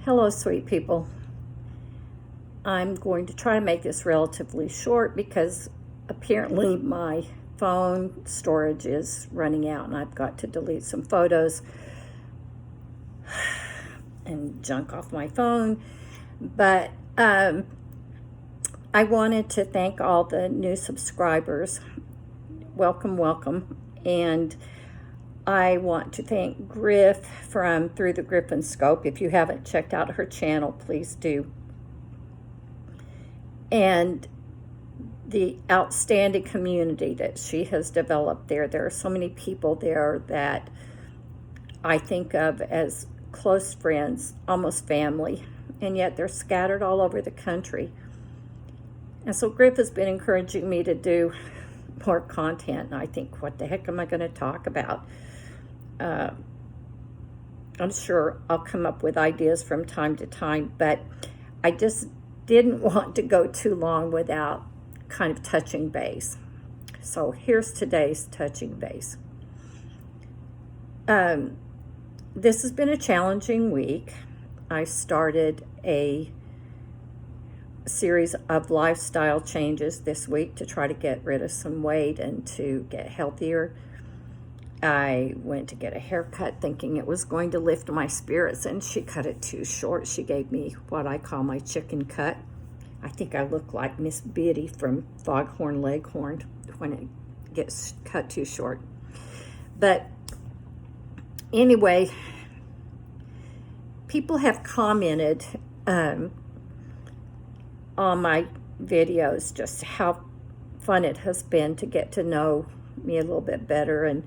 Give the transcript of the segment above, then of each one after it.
Hello, sweet people. I'm going to try to make this relatively short because apparently my phone storage is running out and I've got to delete some photos and junk off my phone. But I wanted to thank all the new subscribers. Welcome, welcome. And I want to thank Griff from Through the Grip and Scope. If you haven't checked out her channel, please do. And the outstanding community that she has developed there. There are so many people there that I think of as close friends, almost family, and yet they're scattered all over the country. And so Griff has been encouraging me to do more content. And I think, what the heck am I going to talk about? I'm sure I'll come up with ideas from time to time, but I just didn't want to go too long without kind of touching base. So here's today's touching base. This has been a challenging week. I started a series of lifestyle changes this week to try to get rid of some weight and to get healthier. I went to get a haircut thinking it was going to lift my spirits, and she cut it too short. She gave me what I call my chicken cut. I think I look like Miss Biddy from Foghorn Leghorn when it gets cut too short. But anyway, people have commented on my videos just how fun it has been to get to know me a little bit better, and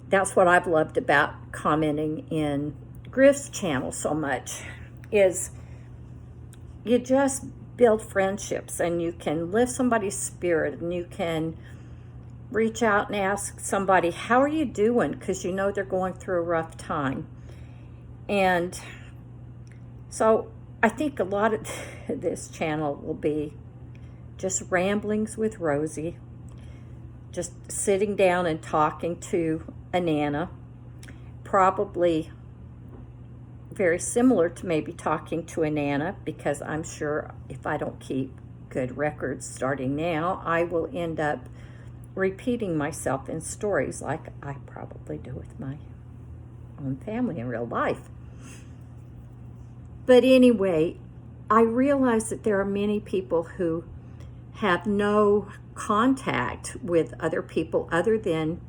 that's what I've loved about commenting in Griff's channel so much, is you just build friendships and you can lift somebody's spirit, and you can reach out and ask somebody, how are you doing? Because you know they're going through a rough time. And so I think a lot of this channel will be just ramblings with Rosie, just sitting down and talking to a Nana, probably very similar to maybe talking to a Nana, because I'm sure if I don't keep good records starting now, I will end up repeating myself in stories like I probably do with my own family in real life. But anyway, I realize that there are many people who have no contact with other people other than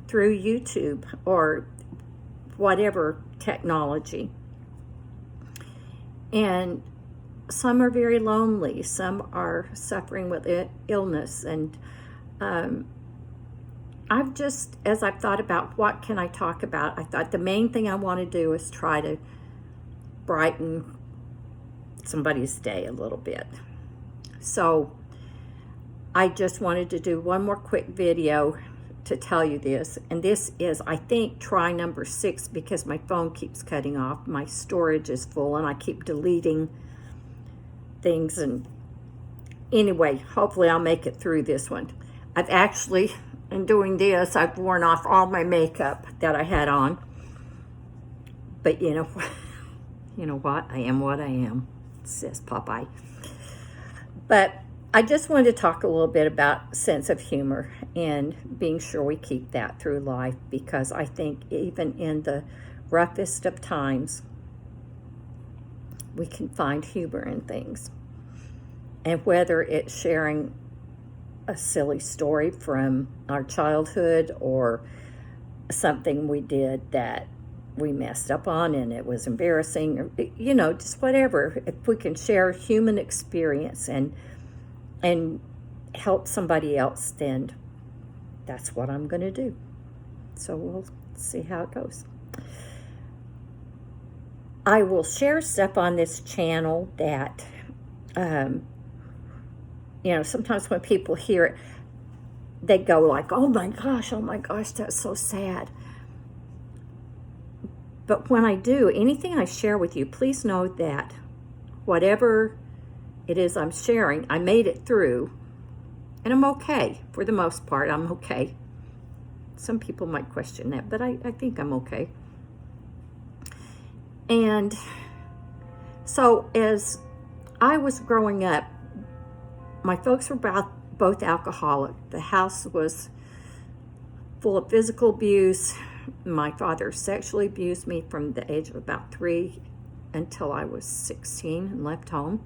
through YouTube or whatever technology. And some are very lonely. Some are suffering with illness. And I've just, as I've thought about what can I talk about, I thought the main thing I want to do is try to brighten somebody's day a little bit. So I just wanted to do one more quick video to tell you this. And this is, I think, try number 6, because my phone keeps cutting off. My storage is full and I keep deleting things. And anyway, hopefully I'll make it through this one. I've actually, in doing this, I've worn off all my makeup that I had on. But you know what? I am what I am, says Popeye. But I just wanted to talk a little bit about sense of humor and being sure we keep that through life, because I think even in the roughest of times, we can find humor in things. And whether it's sharing a silly story from our childhood or something we did that we messed up on and it was embarrassing, or, just whatever. If we can share human experience and help somebody else, then that's what I'm going to do. So we'll see how it goes. I will share stuff on this channel that, sometimes when people hear it, they go like, oh my gosh, that's so sad. But when I do, anything I share with you, please know that whatever it is I'm sharing, I made it through, and I'm okay. For the most part, I'm okay. Some people might question that, but I think I'm okay. And So as I was growing up, my folks were both alcoholic. The house was full of physical abuse. My father sexually abused me from the age of about 3 until I was 16 and left home.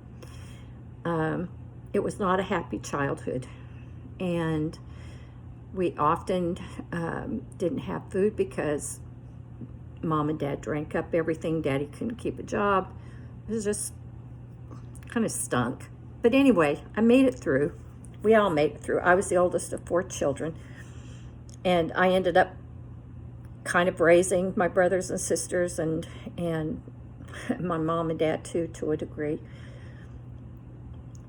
It was not a happy childhood. And we often didn't have food because Mom and Dad drank up everything. Daddy couldn't keep a job. It was just kind of stunk. But anyway, I made it through. We all made it through. I was the oldest of 4 children. And I ended up kind of raising my brothers and sisters and my mom and dad too, to a degree.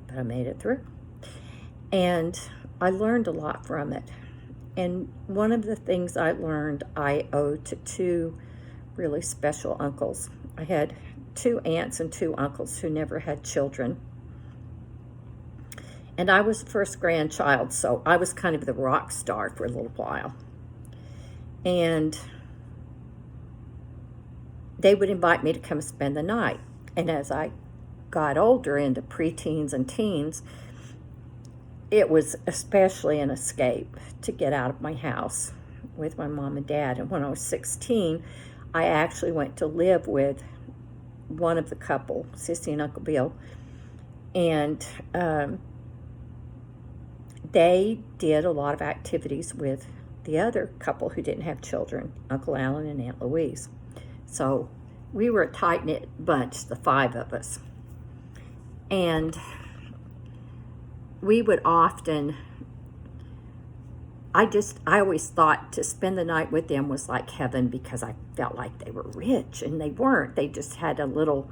But I made it through. And I learned a lot from it. And one of the things I learned I owe to 2 really special uncles. I had 2 aunts and 2 uncles who never had children. And I was the first grandchild, so I was kind of the rock star for a little while. And they would invite me to come spend the night. And as I got older into preteens and teens, it was especially an escape to get out of my house with my mom and dad. And when I was 16, I actually went to live with one of the couple, Sissy and Uncle Bill. And they did a lot of activities with the other couple who didn't have children, Uncle Alan and Aunt Louise. So we were a tight-knit bunch, the 5 of us. And we would often, I always thought to spend the night with them was like heaven, because I felt like they were rich, and they weren't. They just had a little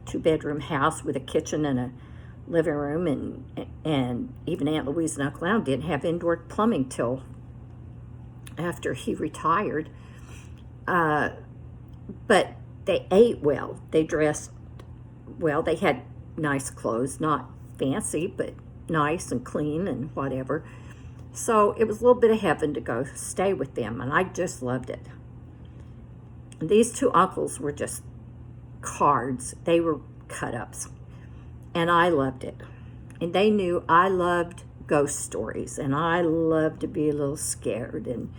2-bedroom house with a kitchen and a living room, and even Aunt Louise and Uncle Alan didn't have indoor plumbing till after he retired. But they ate well, they dressed well, they had nice clothes, not fancy, but nice and clean and whatever. So it was a little bit of heaven to go stay with them, and I just loved it. And these 2 uncles were just cards. They were cut-ups, and I loved it. And they knew I loved ghost stories, and I loved to be a little scared. And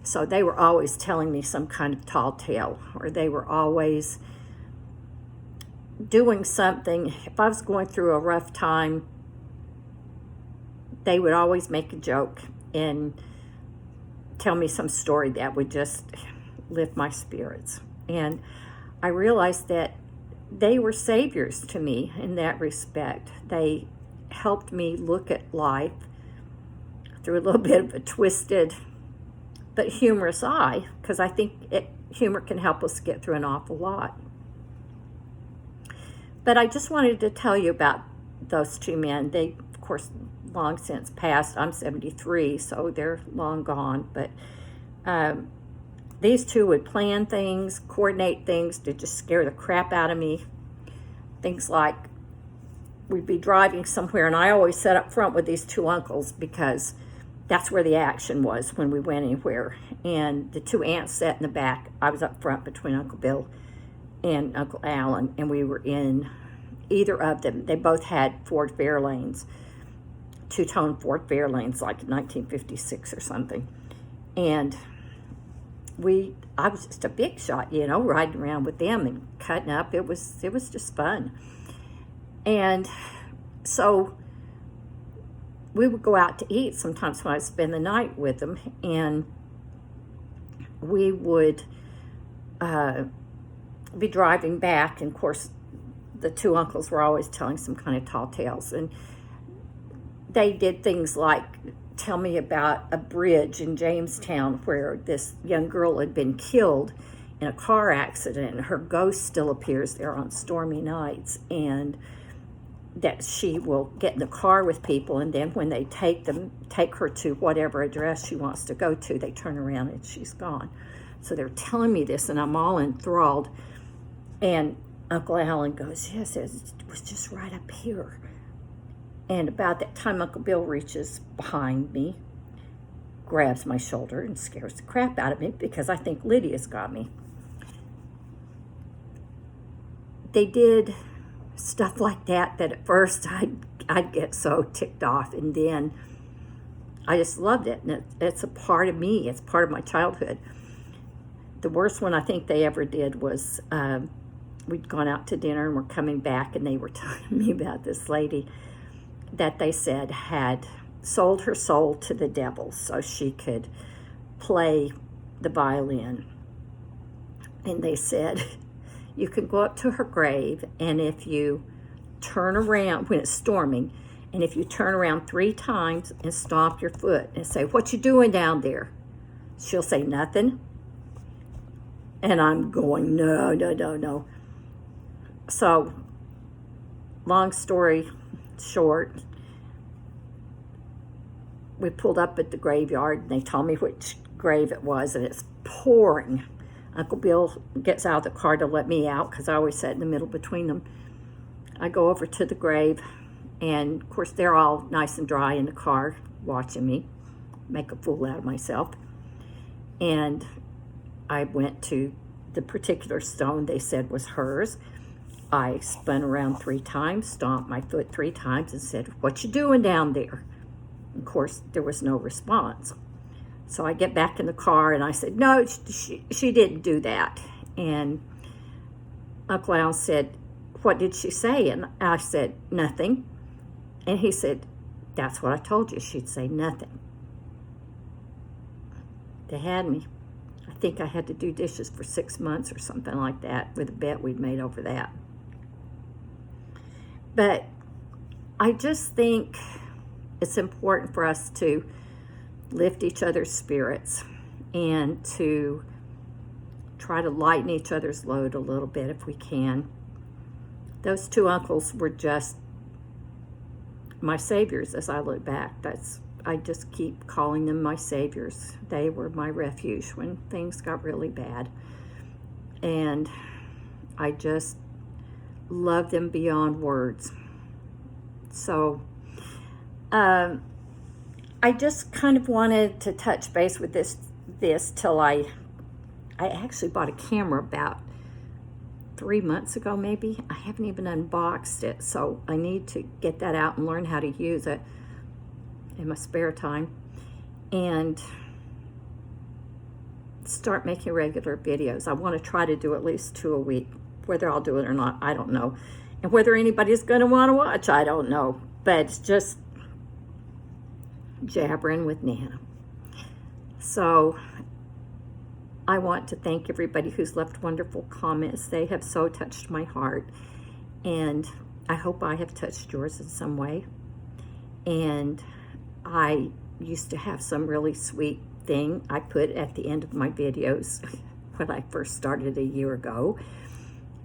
so they were always telling me some kind of tall tale, or they were always doing something. If I was going through a rough time, they would always make a joke and tell me some story that would just lift my spirits. And I realized that they were saviors to me in that respect. They helped me look at life through a little bit of a twisted but humorous eye, because I think humor can help us get through an awful lot. But I just wanted to tell you about those 2 men. They, of course, long since passed. I'm 73, so they're long gone. But these 2 would plan things, coordinate things to just scare the crap out of me. Things like we'd be driving somewhere, and I always sat up front with these 2 uncles because that's where the action was when we went anywhere. And the 2 aunts sat in the back. I was up front between Uncle Bill and Uncle Alan, and we were in either of them. They both had Ford Fairlanes, 2-tone Ford Fairlanes, like 1956 or something. And I was just a big shot, riding around with them and cutting up. It was just fun. And so we would go out to eat sometimes when I'd spend the night with them, and we would be driving back, and of course the 2 uncles were always telling some kind of tall tales, and they did things like tell me about a bridge in Jamestown where this young girl had been killed in a car accident, and her ghost still appears there on stormy nights, and that she will get in the car with people, and then when they take her to whatever address she wants to go to, they turn around and she's gone. So they're telling me this, and I'm all enthralled. And Uncle Alan goes, yes, it was just right up here. And about that time, Uncle Bill reaches behind me, grabs my shoulder, and scares the crap out of me because I think Lydia's got me. They did stuff like that at first I'd get so ticked off, and then I just loved it, and it's a part of me. It's part of my childhood. The worst one I think they ever did was we'd gone out to dinner and we're coming back, and they were telling me about this lady that they said had sold her soul to the devil so she could play the violin. And they said, you can go up to her grave, and if you turn around when it's storming, and if you turn around 3 times and stomp your foot and say, what you doing down there? She'll say, nothing. And I'm going, no, no, no, no. So, long story short, we pulled up at the graveyard, and they told me which grave it was, and it's pouring. Uncle Bill gets out of the car to let me out because I always sat in the middle between them. I go over to the grave, and of course they're all nice and dry in the car watching me make a fool out of myself. And I went to the particular stone they said was hers. I spun around 3 times, stomped my foot 3 times, and said, what you doing down there? Of course, there was no response. So I get back in the car, and I said, no, she didn't do that. And Uncle Al said, what did she say? And I said, nothing. And he said, that's what I told you. She'd say nothing. They had me. I think I had to do dishes for 6 months or something like that with a bet we'd made over that. But I just think it's important for us to lift each other's spirits and to try to lighten each other's load a little bit if we can. Those 2 uncles were just my saviors as I look back. I just keep calling them my saviors. They were my refuge when things got really bad. And I just love them beyond words. So, I just kind of wanted to touch base with this till I actually bought a camera about 3 months ago, maybe. I haven't even unboxed it, so I need to get that out and learn how to use it in my spare time and start making regular videos. I want to try to do at least 2 a week. Whether I'll do it or not, I don't know. And whether anybody's going to want to watch, I don't know. But it's just jabbering with Nana. So I want to thank everybody who's left wonderful comments. They have so touched my heart, and I hope I have touched yours in some way. And I used to have some really sweet thing I put at the end of my videos when I first started a year ago,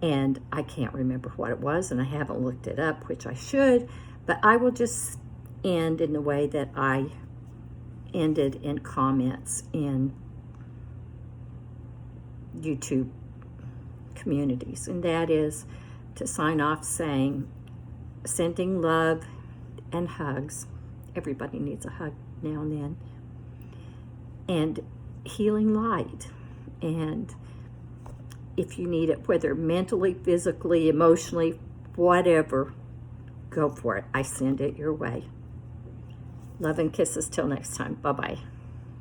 and I can't remember what it was, and I haven't looked it up, which I should, but I will just end in the way that I ended in comments in YouTube communities, and that is to sign off saying, sending love and hugs. Everybody needs a hug now and then. And healing light. And if you need it, whether mentally, physically, emotionally, whatever, go for it. I send it your way. Love and kisses till next time. Bye-bye.